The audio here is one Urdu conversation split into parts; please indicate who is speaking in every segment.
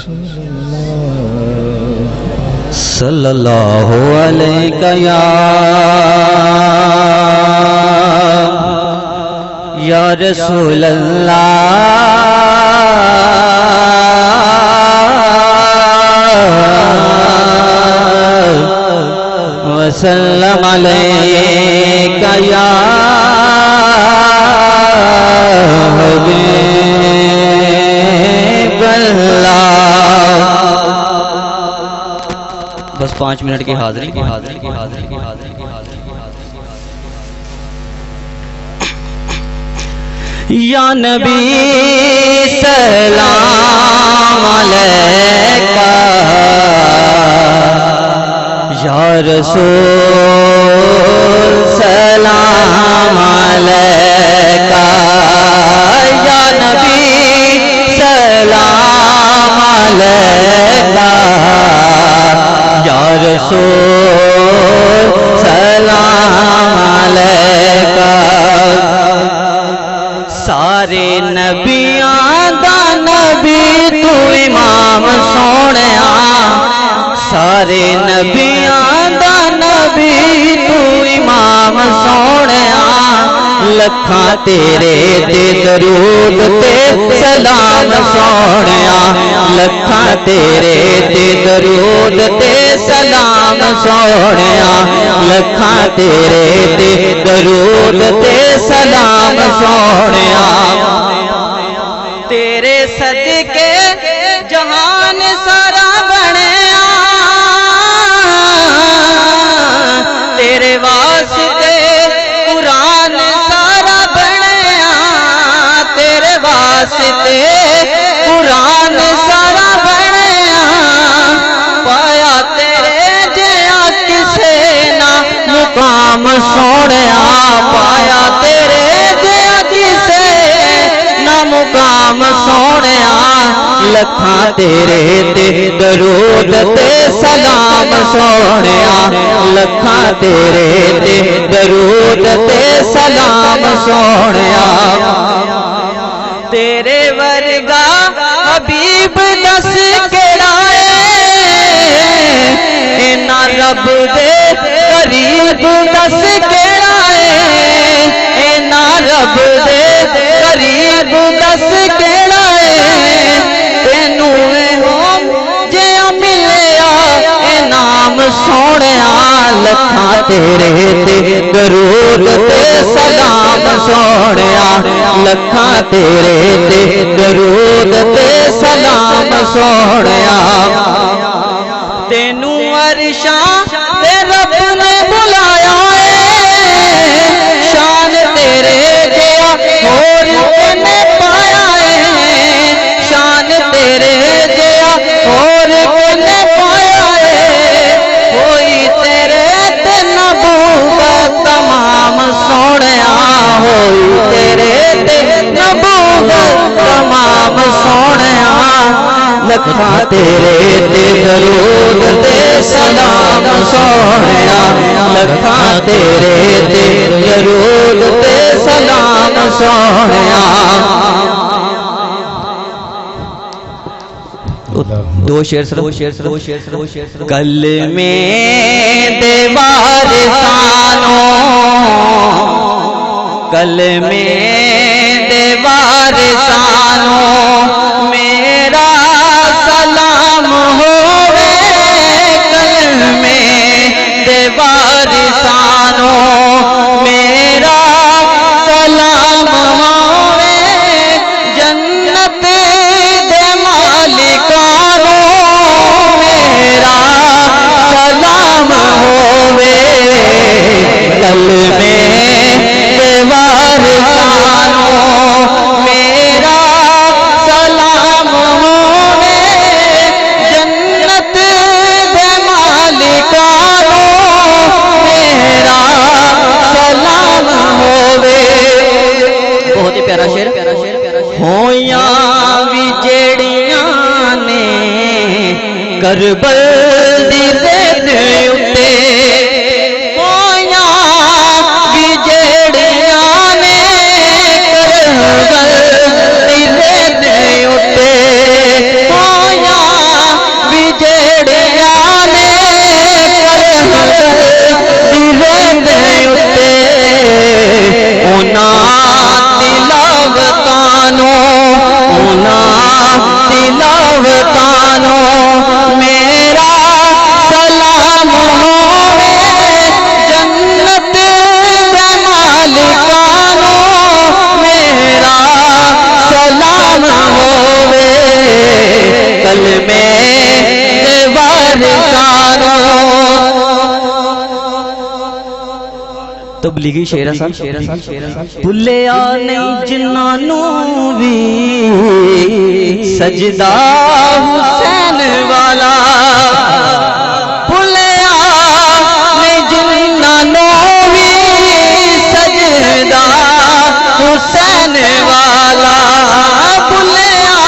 Speaker 1: صلی اللہ علیہ یا رسول اللہ وسلم علیک یا حبیب اللہ۔ بس 5 منٹ کی حاضری یا نبی سلام علیکہ یا رسول سلام علیکہ یا نبی سلام علیکہ یا رسول سلام علیکہ۔ سارے نبیاں دا نبی تو امام سونیا، سارے نبیاں دا نبی تو امام سونیا، لکھاں تیرے تے درود تے سلام سونیا، لکھاں تیرے تے درود تے سلام سونیا، لکھاں تیرے تے درود تے سلام سونیا۔ تیرے صدقے جہان سارا بنیا، تیرے واسطے قرآن سارا بنیا، تیرے واسطے قرآن سارا بنیا، پایا تیرے جیا کسے نہ مقام سونیا، پایا تیرے جیا کسے نہ مقام سونیا، لکھاں تیرے تے درود تے سلام سونیا، لکھاں تیرے تے درود تے سلام سونیا۔ تیرے ورگا حبیب دس کیڑا ہے، اینا رب دے قریب دس کیڑا ہے، اینا رب دے قریب دس کیڑا ہے، تینوں ہم جے ملیا انعام سونیا، لکھاں تیرے تے درود تے سلام سونیا، لکھاں تیرے تے درود تے سلام سونیا۔ تینوں عرشاں تے رب نے بلایا ہے، شان تیرے جیا اور کنے پایا ہے، شان تیرے جیا اور کنے پایا ہے، ہوئی تیرے تے نبوت تمام سونیا، ہوئی تیرے تے نبوت تمام سونیا، لکھاں تیرے تے درود تے سلام سونیا، لکھاں تیرے تے درود تے سلام سونیا۔ دو شعر کلمے دے وارثانوں، کلمے دے وارثانوں، میرا سلام ہووے، کلمے دے وارثانوں، میرا سلام ہووے، جنت دے مالکانوں، میرا سلام ہووے، کلمے دے وارثانوں، میرا سلام ہووے، جنت دے مالکانوں، میرا سلام ہووے۔ بہت ہی پیارا شعر۔ ہویاں وی جیڑیاں نے کربل دی زید اُتے، ہویاں وی جیڑیاں نے کربل دی زید اُتے، ہویاں تبلیغی شعر ہے صاحب بھلیا نہیں جنہاں نوں وی سجدہ حسین والا بھلیا نہیں جنہاں نوں وی سجدہ حسین والا بھلیا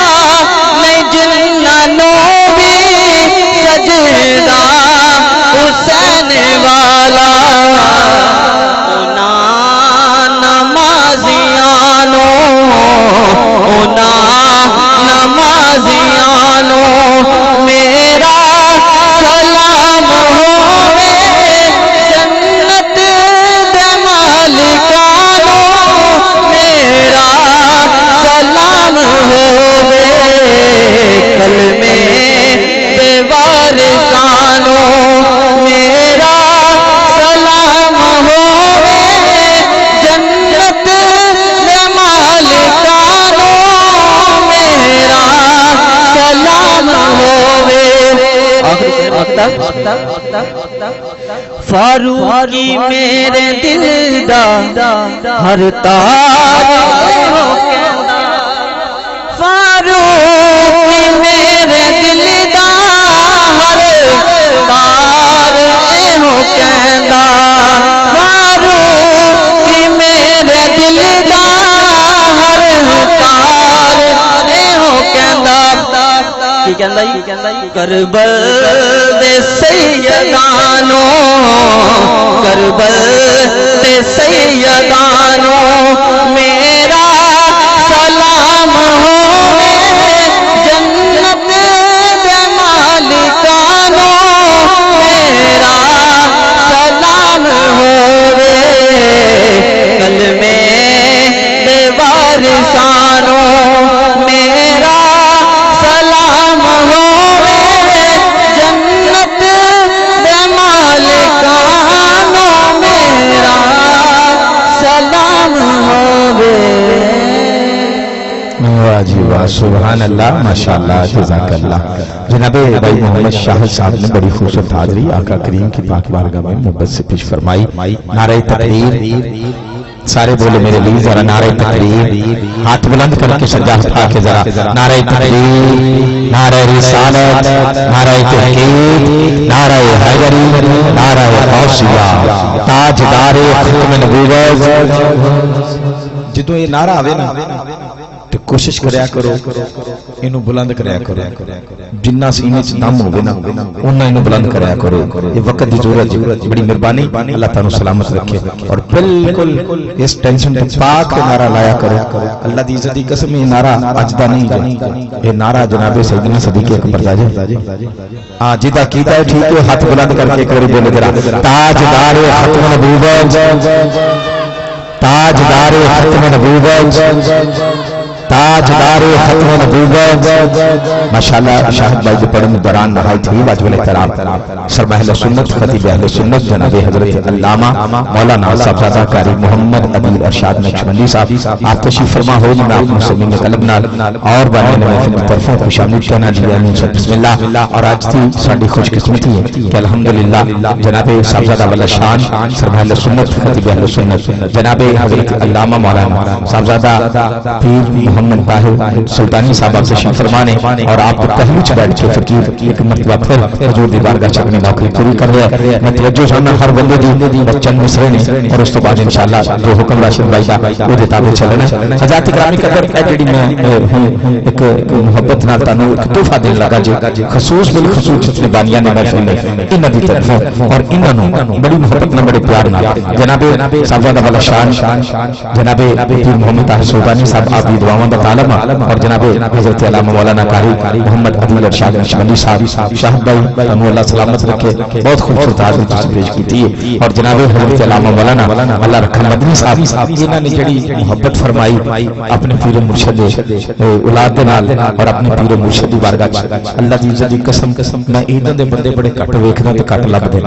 Speaker 1: نہیں جنہاں نوں وی سجدہ حسین والا فاروقی میرے دل دا ہر تاج فاروقی میرے دل دا ہر تار ہو کہندا فاروقی میرے دل دا ہر تار ہو کہندا کی کہندا کربل دے سیدانو کربل دے سیدانو میرا سلام ہوے جنت دے مالکانو میرا سلام ہوے کلمے دے وارثانو میرا سلام ہوے جنت دے مالکانو میرا سلام ہوے
Speaker 2: واہ جی واہ سبحان اللہ ماشاءاللہ جزاک اللہ جناب بھائی محمد شاہ صاحب نے بڑی خوبصورت حاضری آقا کریم کی پاک بارگاہ میں محبت سے پیش فرمائی نعرہ تکبیر سارے بولے میرے لیے ذرا نعرہ تکبیر ہاتھ بلند کر کے سجدہ اٹھا کے ذرا نعرہ تکبیر نعرہ رسالت نعرہ توحید نعرہ حیدری نعرہ غوثیہ تاجدار ختم نبوت جدوں یہ نعرہ آوے نا تو کوشش کریا کرو انہوں بلند کریا کرو جنہ سینے سے دم ہوگے نا انہوں انہوں بلند کریا کرو یہ وقت دی ضرورت بڑی مہربانی اللہ تعالیٰ سلامت رکھے اور بالکل اس ٹینشن تو پاک نعرہ لایا کرو اللہ دی عزت دی قسم یہ نعرہ اجدہ نہیں گا یہ نعرہ جناب سیدنا صدیق اکبر جاجے جدہ کیتا ہے ٹھیک ہے ہاتھ بلند کر کے کوئی بولے درہ تاجدار ختم نبوت تاجدار ختم نبوت تاجدار ختم نبوت ماشاءاللہ شاہد بھائی جو پڑھنے دوران نہائی تھی واجب احترام سرمہ اہل سنت خطیب اہل سنت جناب حضرت علامہ مولانا صاحبزادہ قاری محمد عدیل ارشاد نقشبندی صاحب آپ تشریف فرما ہو جناب آپ مسلمین میں قلب نال اور بانی نے محفل کی طرفوں خوش آمدید کہنا جی آمین بسم اللہ اور آج تھی ساڑھی خوش قسمتی ہے کہ الحمدللہ جناب صاحبزادہ والا شان سرمہ اہل سنت خطیب اہل سنت جناب حضرت علامہ مولانا صاحبزادہ پیر محمد طاہر سلطانی صاحب آپ سے شریف فرمانے اور آپ کو پہلو چھ بیٹھ کے فقیر ایک مرتبہ پھر حضور دی بارگاہ چکنے نوکری پوری کر رہے ہیں میں توجہ چاہنا ہر بندے دی بچن مصرے نے اور اس تو بعد انشاءاللہ جو حکم راشد بھائی دا وہ دیتا بھی چلنا حضرات اکرامی قدر اے جڑی میں ایک محبت نال تانوں ایک تحفہ دین لگا جی خصوص بالخصوص جتنے بانیاں نے محفل میں انہاں دی طرفوں اور انہاں نوں بڑی محبت نال بڑے پیار نال جناب صاحبزادہ والا شان جناب پیر محمد طاہر سلطانی صاحب آپ دی دعاواں دا عالم اور جناب حضرت علامہ مولانا قاری محمد عدیل ارشاد نقشبندی صاحب شاہد بھائی ہمیں اللہ سلامت رکھے بہت خوبصورت حاضری تجھے پیش کی تھی اور جناب حضرت علامہ مولانا اللہ رکھن مدنی صاحب جنہاں نے جڑی محبت فرمائی اپنے پیر مرشد اولاد دے نال اور اپنے پیر مرشد دی بارگاہ اللہ دی عزت دی قسم میں ایداں دے بندے بڑے کٹ ویکھدا تے کٹ لبدے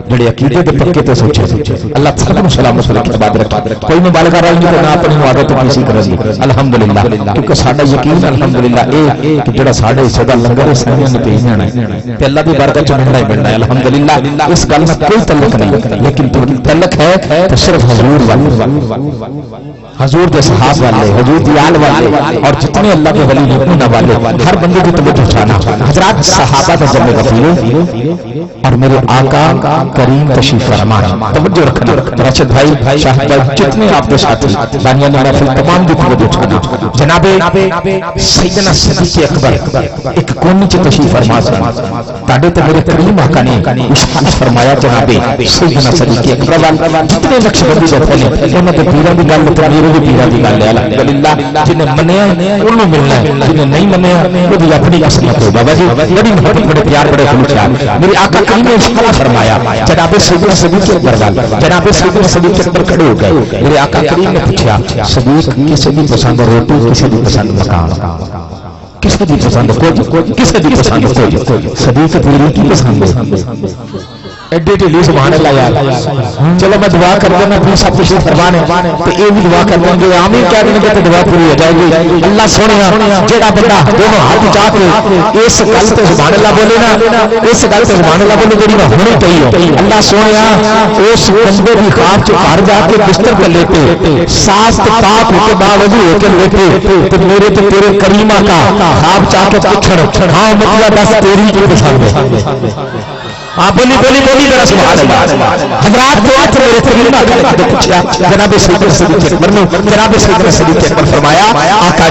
Speaker 2: جڑے عقیدے دے پکے تے سوچے اللہ سب کو سلامت رکھے بعد رکھے کوئی مبالغہ رائی نہیں نہ اپنی عادت کسی کرے الحمدللہ کیونکہ ساڈا یقین الحمدللہ اے کہ جڑا ساڈے حصے دا لنگر سائیاں نے بھیج جانا ہے تے اللہ دی برکت چ ملنا ہی ملنا ہے الحمدللہ اس گل میں کوئی تعلق نہیں لیکن تعلق ہے تو صرف حضور والے حضور دے صحابہ والے حضور دی آل والے اور جتنے اللہ کے ولی ہیں انہاں والے ہر بندے کی توجہ اٹھانا حضرات صحابہ کا ذمہ وفیلو اور میرے آقا کریم تشریف فرما توجہ رکھنا راشد بھائی شاہد بھائی جتنے آپ کے ساتھی بانیان محفل تمام کی توجہ اٹھانا جناب سیدنا صدیق اکبر ایک کونے چ تشریف فرما تاڈے تے میرے کریم آقا نے ارشاد فرمایا جناب سیدنا صدیق اکبر جتنے نقش بندی دے تھے انہاں دے پیراں دی گل تے میرے پیراں دی گل ہے الحمدللہ جنہیں منیا انہوں ملنا ہے جنہیں نہیں منیا وہ بھی اپنی قسمت ہو بابا جی بڑی محبت بڑے پیار بڑے خلوص میرے آقا کریم نے ارشاد فرمایا جناب سیدنا صدیق اکبر جناب سیدنا صدیق اکبر کھڑے ہو گئے میرے آقا کریم نے پوچھا صدیق کسی بھی پسند روٹی کسی بھی پسند مکان کسی بھی پسند کچھ کسی بھی پسند کچھ صدیق تیری کی پسند ہے ایڈی ٹھیلی سبحان اللہ یار چلو میں دعا کر دینا پھر سب کچھ فرمانے تو یہ بھی دعا کر دیں گے آمین کہہ دیں گے تو دعا پوری ہو جائے گی اللہ سونیا جیڑا بندہ دونوں ہاتھ جا کے اس گل تے سبحان اللہ بولے نا اس گل تے سبحان اللہ بولے جڑی نہ ہونی چاہیے اللہ سونیا اس بندے کی خواب چ گھر جا کے بستر پہ لیٹے ساس تے پاک ہو کے باوضو ہو کے لیٹے تو میرے تے تیرے کریمہ کا خواب چاہ کے پوچھڑ ہاں مطلب بس تیری کی پسند ہے بولی بولی بولی ذرا سبحان اللہ حضرات دعا تو میرے کریمہ کا پوچھا جناب سیدنا صدیق اکبر نے جناب سیدنا صدیق اکبر فرمایا آقا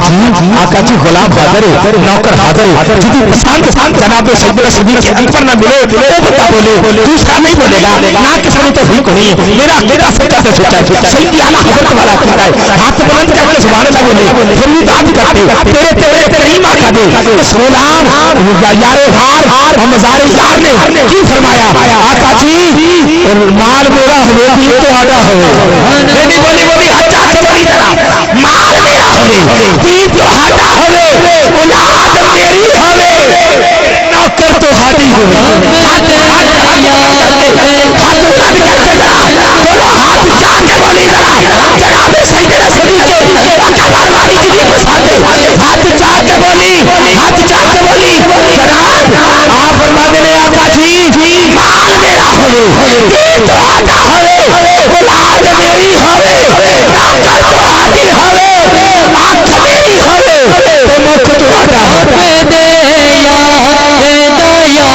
Speaker 2: جی غلام حاضر ہے نوکر حاضر ہے جدی پسند جناب سیدنا صدیق اکبر نہ ملے وہ بتا بولے دوسرا نہیں بولے گا نہ کسی نے توفیق نہیں ہے میرا میرا سچا سے سچا ہے سیدی اعلی حضرت والا کہتا ہے ہاتھ بلند کر کے سبحان اللہ بولے پھر بھی بات کرتے تیرے تیرے کریمہ کا دے غلام یار ہار ہم مزار یار نے کی فرمایا آقا جی مال میرا ہوئے بھی تو آڈا ہو بولی بولی بولی اچھا سے بولی طرح مال میرا ہوئے بھی تو آڈا ہوئے اولاد میری ہوئے نوکر تو ہاڈی ہوئے ہاتھ جا کے بولی طرح جناب سیدنا صدیق ہاتھ جا کے بولی ہاتھ جا کے بولی جناب آپ فرما دے آقا جی مال میرا ہوئے تو آڈا ہوئے اولاد میری ہوئے نوکر تو ہاڈی ہوئے آنکھ میری ہوئے تو مکھ تو آڈا ہوئے دے یا دیا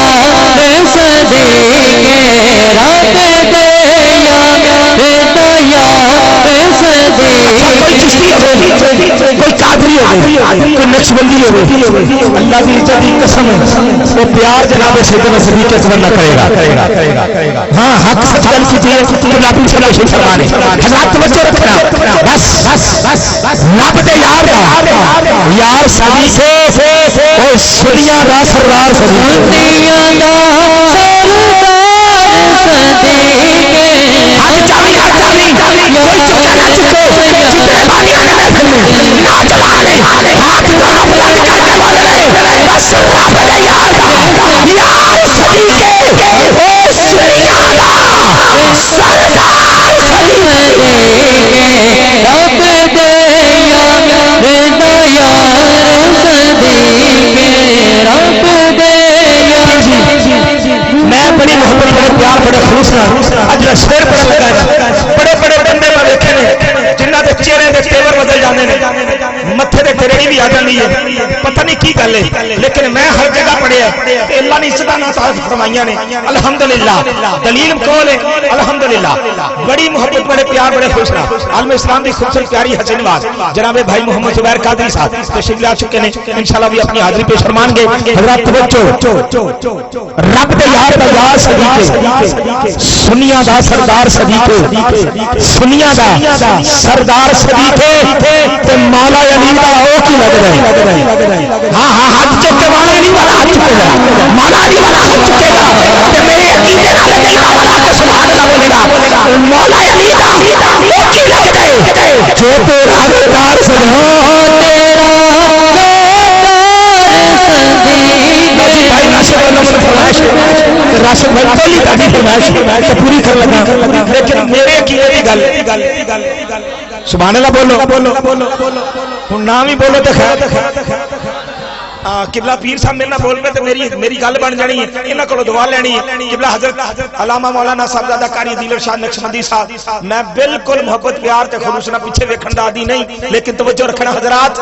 Speaker 2: صدیق رب دے یا دیا صدیق کوئی قادری ہوگی کوئی نقشبندی ہوگی اللہ کی عزت کی قسم وہ پیار جناب سیدنا صدیق اکبر نہ کرے گا ہاں حق سچ گل کیجیے نبی صلی اللہ علیہ وسلم فرمانے حضرات توجہ رکھنا بس رب دے یار صدیق او سنیاں دا سردار صدیق ہاتھ چالی کوئی چکا نہ چکو جتنے بانیاں نے محفل نہ چلانے ہاتھ نہ بلند کر کے بولے بس رب دے یار صدیق او سنیاں دا سردار صدیق رب دے یار صدیق رب دے میں بڑی محبت بڑے پیار بڑے خلوص اج شیر پڑھ لگا ہے بڑے بڑے بندے میں دیکھے نے جنہاں دے چہرے دے تیور بدل جاندے نے متھے تے تیرڑی بھی آ جاندی ہے پتہ نہیں کی گل ہے لیکن میں ہر جگہ پڑھیا تے اللہ نے عزت عطا فرمائیاں نے الحمدللہ دلیل کول ہے الحمدللہ بڑی محبت بڑے پیار بڑے خوش عالم اسلام دی خوبصورت پیاری حسین نواز جناب بھائی محمد زبیر قادری صاحب تشریف لا چکے ہیں انشاءاللہ بھی اپنی حاضری پیش فرمان گے حضرات توجہ رب دے یار دا یار صدیق سنیاں دا سردار صدیق سنیاں دا سردار صدیق تے مولا علی دا او کی لگ رہا ہاں ہاں ہاتھ چکے والا علی والا ہاتھ چکے گا مولا علی والا ہاتھ چکے گا تے میرے عقیدے نال علی والا کے سبحان اللہ بولے گا مولا علی دا او کی لگ رہا جو تیرا سردار صدیق راشد بھائی پہلی گاڑی فرمائش تو پوری کر لگا لیکن میرے عقیدے کی گل سبحان اللہ بولو ہوں نہ بھی بولو تو خیر قبلہ پیر صاحب میرے نہ بول پہ تو میری گل بن جانی ہے انہاں کولوں دعا لینی ہے قبلہ حضرت علامہ مولانا صاحبزادہ قاری دل ارشاد نقشبندی صاحب میں بالکل محبت پیار تے خلوص نہ پیچھے ویکھن دا عادی نہیں لیکن توجہ رکھنا حضرات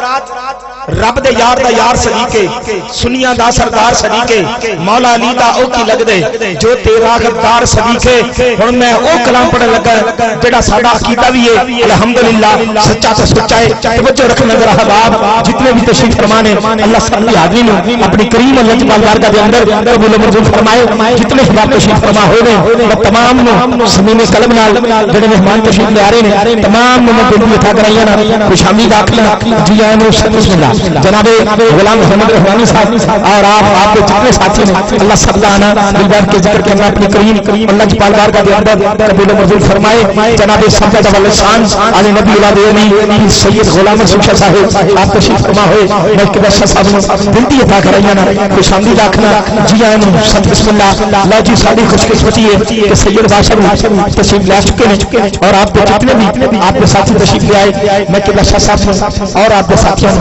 Speaker 2: رب دے یار دا یار صدیقے سنیاں دا سردار صدیقے مولا علی دا او کی لگ دے جو تیرا غدار صدیقے ہن میں او کلام پڑھن لگا جڑا ساڈا عقیدہ بھی ہے الحمدللہ سچا تے سچا ہے توجہ رکھنا ذرا احباب جتنے بھی تشریف فرمانے اللہ سب کی حاضری میں اپنی کریم اللہ جلال بارگاہ کے اندر قبول و منظور فرمائے جتنے احباب تشریف فرما ہوئے ہیں تمام سمین قلب نال جڑے مہمان تشریف لے آ رہے ہیں تمام میں دل عطا کرائیاں نا خوشامد داخلہ جی آئے نو بسم اللہ جناب غلام محمد رحمانی صاحب اور آپ کے جتنے ساتھی ہیں اللہ سب کا آنا دل بیٹھ کے ذکر کرنا اپنی کریم اللہ جلال بارگاہ کے اندر قبول و منظور فرمائے جناب سبحانہ والشان علی نبی اولاد علی سید غلام شاہ صاحب آپ تشریف فرما ہوئے میں کے بادشاہ صاحب دل دی عطا کرائیاں نا خوشامد آکھنا جی آئے نو بسم اللہ اللہ جی ساری خوش قسمتی ہے کہ سید بادشاہ تشریف لے چکے ہیں اور آپ کے جتنے بھی آپ کے ساتھی تشریف لے آئے میں کے بادشاہ صاحب اور آپ کے ساتھیوں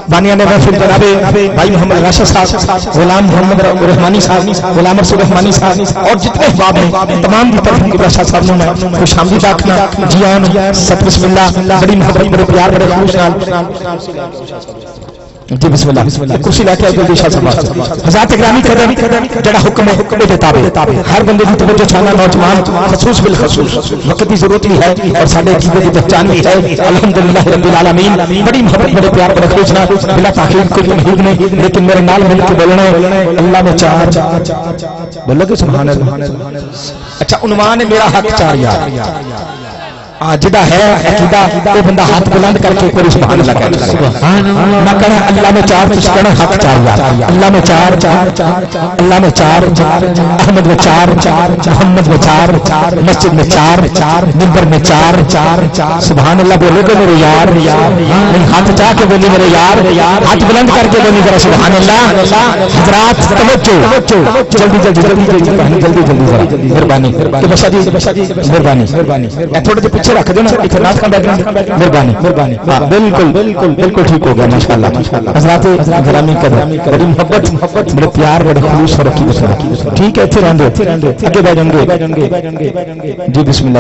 Speaker 2: بانیہ نے محفل جناب بھائی محمد راشد صاحب غلام محمد رحمانی صاحب غلام رسول رحمانی صاحب اور جتنے احباب ہیں تمام کی طرف کے بادشاہ صاحب نے خوش آمدید آکھنا جی آئے ست بسم اللہ بڑی محبت بڑے پیار بڑے خلوص نال جی بسم اللہ کرسی لے کے آئے جلدی شاہ صاحب حضرات اکرامی قدر جڑا حکم ہے حکم دے تابع ہر بندے کی توجہ چاہنا نوجوان خصوص بالخصوص وقت کی ضرورت بھی ہے اور سارے عقیدے کی پہچان بھی ہے الحمدللہ رب العالمین بڑی محبت بڑے پیار بڑے خلوص نال بلا تاخیر کوئی محدود نہیں لیکن میرے نال مل کے بولنا ہے اللہ نے چار بولو کہ سبحان اللہ اچھا عنوان ہے میرا حق چار یار جدا ہے عقیدہ وہ بندہ ہاتھ بلند کر کے کوئی سبحان اللہ کہتا ہے نہ کہنا اللہ میں چار کچھ کہنا حق چار یار اللہ میں چار اللہ میں چار احمد میں چار محمد میں چار مسجد میں چار منبر میں چار سبحان اللہ بولو گے میرے یار نہیں ہاتھ چاہ کے بولی میرے یار ہاتھ بلند کر کے بولی ذرا سبحان اللہ حضرات توجہ جلدی مہربانی مہربانی تھوڑے سے پیچھے رکھ دینا اخلاص کا بیکگراؤنڈ مہربانی بالکل ٹھیک ہو گیا ماشاءاللہ حضرات گرامی قدر بڑی محبت بڑے پیار بڑے خلوص اور عقیدت ٹھیک ہے ایتھے رہندے اگے بیٹھ جائیں گے جی بسم اللہ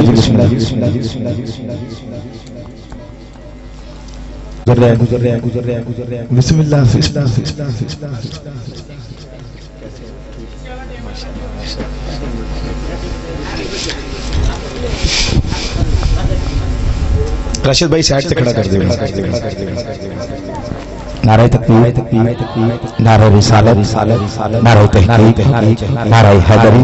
Speaker 2: گزر رہے ہیں بسم اللہ راشد بھائی سائڈ سے کھڑا کر دیں نعرہ تکبیر نعرہ رسالت نعرہ تحقیق نعرہ حیدری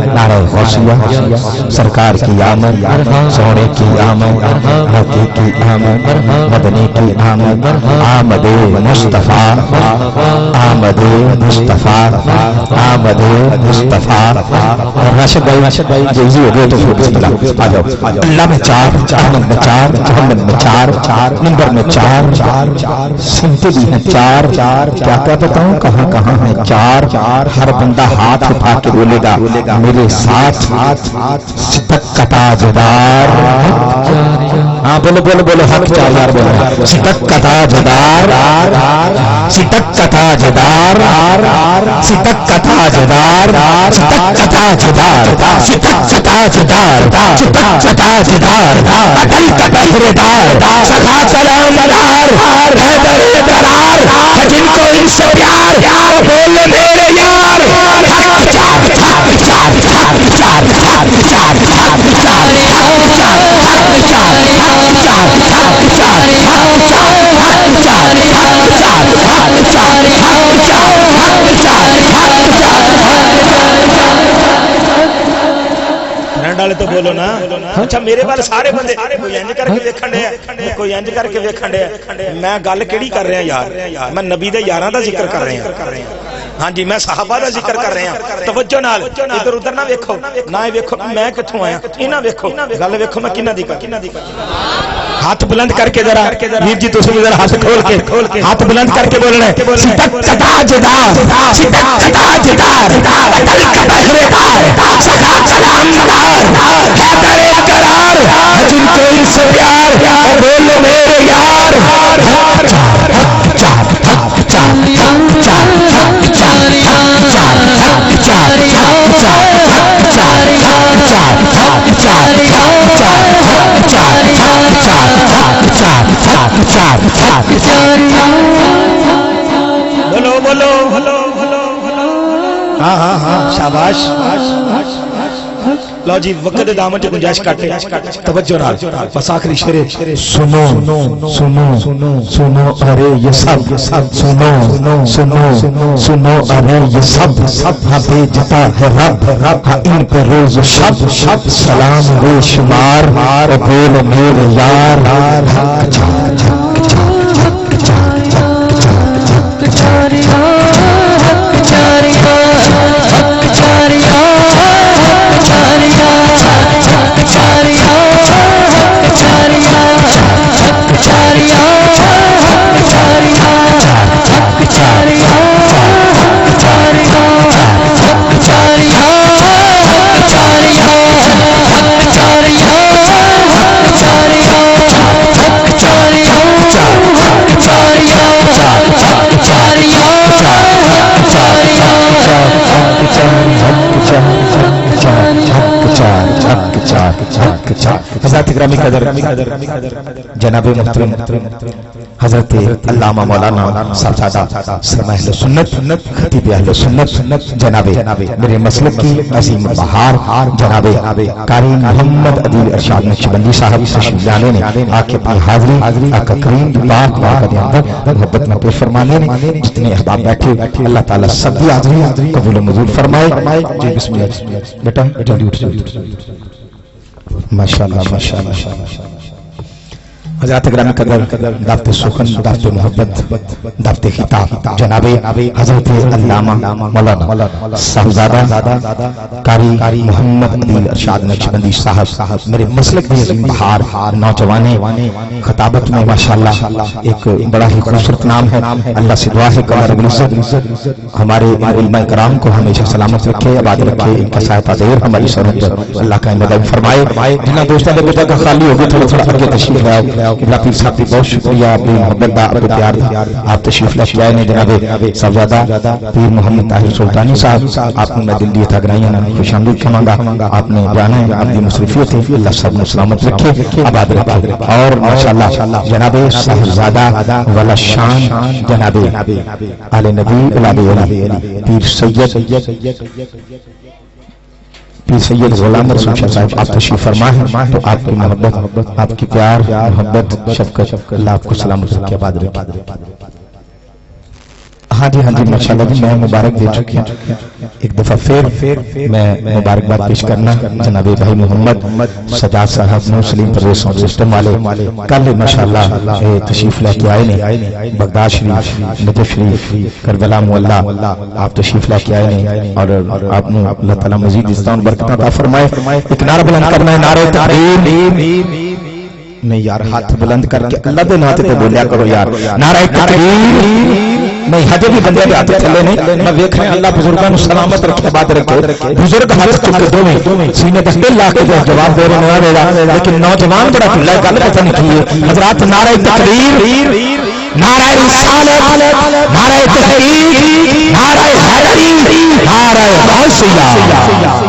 Speaker 2: نعرہ غوثیہ سرکار کی آمد سونے کی آمد مہدی کی آمد مدنی کی آمد آمد مصطفیٰ آمد مصطفیٰ آمد مصطفیٰ راشد بھائی جلدی ہو گئے تو پھر بسم اللہ آ جاؤ اللہ میں چار احمد میں چار محمد میں چار نمبر میں چار سنتے بھی ہیں چار کیا بتاؤں کہاں ہیں چار ہر بندہ ہاتھ اٹھا کے بولے گا میرے ساتھ صدق کا تاجدار ہاں بولو حق چار یار بولو صدق کا تاجدار صدق کا تاجدار صدق کا تاجدار صدق کا تاجدار صدق کا تاجدار صدق کا تاجدار عدل کا پہرےدار سخا سلام دار جن کو ان سے پیار بول میرے یار والے تو بولو نا اچھا میرے وال سارے بندے کوئی انج کر کے ویکھن دے کوئی انج کر کے ویکھن دے میں گل کیڑی کر رہا یار میں نبی دے یاراں دا ذکر کر رہا
Speaker 3: ہاں جی میں صحابہ دا ذکر کر رہے ہیں توجہ نال ادھر ادھر نہ ویکھو نہ ویکھو میں کتھوں آیا انہاں ویکھو گل ویکھو میں کنا دی ہاتھ بلند کر کے ذرا ویر جی تسی ذرا ہاتھ کھول کے ہاتھ بلند کر کے بولنا ہے صدق کا تاجدار صدق کا تاجدار عدل کا پہریدار سخا کلام نگار حیدر قرار جن کو ان سے پیار اور بولو میرے یار بولو بولو ہاں ہاں ہاں شاباش لو جی وقت دامن جو گنجائش کاٹے توجہ نال بس آخری شعر
Speaker 2: سنو سنو سنو ارے یہ سب سنو سنو سنو ارے یہ سب بے جتا ہے رب ان پہ روز شب سلام بے شمار بول میرے یار حضرت گرامی قدر جناب محترم حضرت علامہ مولانا صاحبزادہ سرمہ اہل سنت خطیب اہل سنت جناب میرے مسلک کی عظیم بہار جناب قاری محمد عدیل ارشاد نقشبندی صاحب تشریف لانے نے آکے اپنی حاضری آقا کریم پاک بارگاہ کے اندر محبت میں پیش فرمانے نے جتنے احباب بیٹھے اللہ تعالیٰ سب کی حاضری قبول و منظور فرمائے جی بسم اللہ بیٹا جلدی اٹھ ماشاءاللہ ماشاءاللہ حضرت گرامی قدر دعوت سخن دعوت محبت دعوت خطاب جناب حضرت علامہ مولانا صاحبزادہ قاری محمد عدیل ارشاد نقشبندی صاحب میرے مسلک بھی عظیم بہار نوجوانے خطابت میں ماشاءاللہ ایک بڑا ہی خوبصورت نام ہے اللہ سے دعا ہے کہ رب العزت ہمارے علماء کرام کو ہمیشہ سلامت رکھے آباد رکھے ان کا سایہ دیر ہماری سرحد پر اللہ کا مدد فرمائے جنہاں دوستوں نے بیٹا کا خالی ہوگی تھوڑا آگے تشریف لائے قبلہ پیر صاحب کی بہت شکریہ آپ کی محبت دا آپ کے پیار آپ تشریف لے جائے نے جناب صاحبزادہ پیر محمد طاہر سلطانی صاحب آپ نے میں دل دیے تھا گرائیاں خوش آمدید کہاں آپ نے جانا ہے آپ کی مصروفیت ہے اللہ سب نے سلامت رکھے آباد رکھے اور ماشاءاللہ جناب صاحبزادہ والا شان جناب آل نبی علی پیر سید غلام رسول شاہ صاحب آپ تشریف فرما ہے تو آپ کی محبت آپ کی پیار محبت شفقت اللہ آپ کو سلامت رکھے آباد رکھے ہاں جی ماشاءاللہ جی میں مبارک دے چکی ہوں ایک دفعہ پھر میں مبارکباد پیش کرنا جناب بھائی محمد سجاد صاحب نو سلیم پرویز ساؤنڈ سسٹم والے کل ماشاءاللہ تشریف لے کے آئے نے بغداد شریف نجف شریف کربلا معلی آپ تشریف لے کے آئے نے اور آپ نے اللہ تعالیٰ مزید عزت برکت عطا فرمائے ایک نعرہ بلند کرنا ہے نعرہ تکبیر نہیں یار ہاتھ بلند کر کے اللہ دے ناتے پہ بولیا کرو یار نعرہ تکبیر نہیں حجے بھی بندے کے ہاتھ تھلے نہیں میں دیکھ رہے ہیں اللہ بزرگان سلامت رکھے بات رکھے بزرگ ہاتھ چکے دو میں سینے پر دل لا کے جواب دے رہے ہیں لیکن نوجوان بڑا کھلا گل پتہ نہیں کی حضرات نعرہ تکبیر نعرہ رسالت نعرہ تحریک نعرہ حیدری نعرہ غوثیہ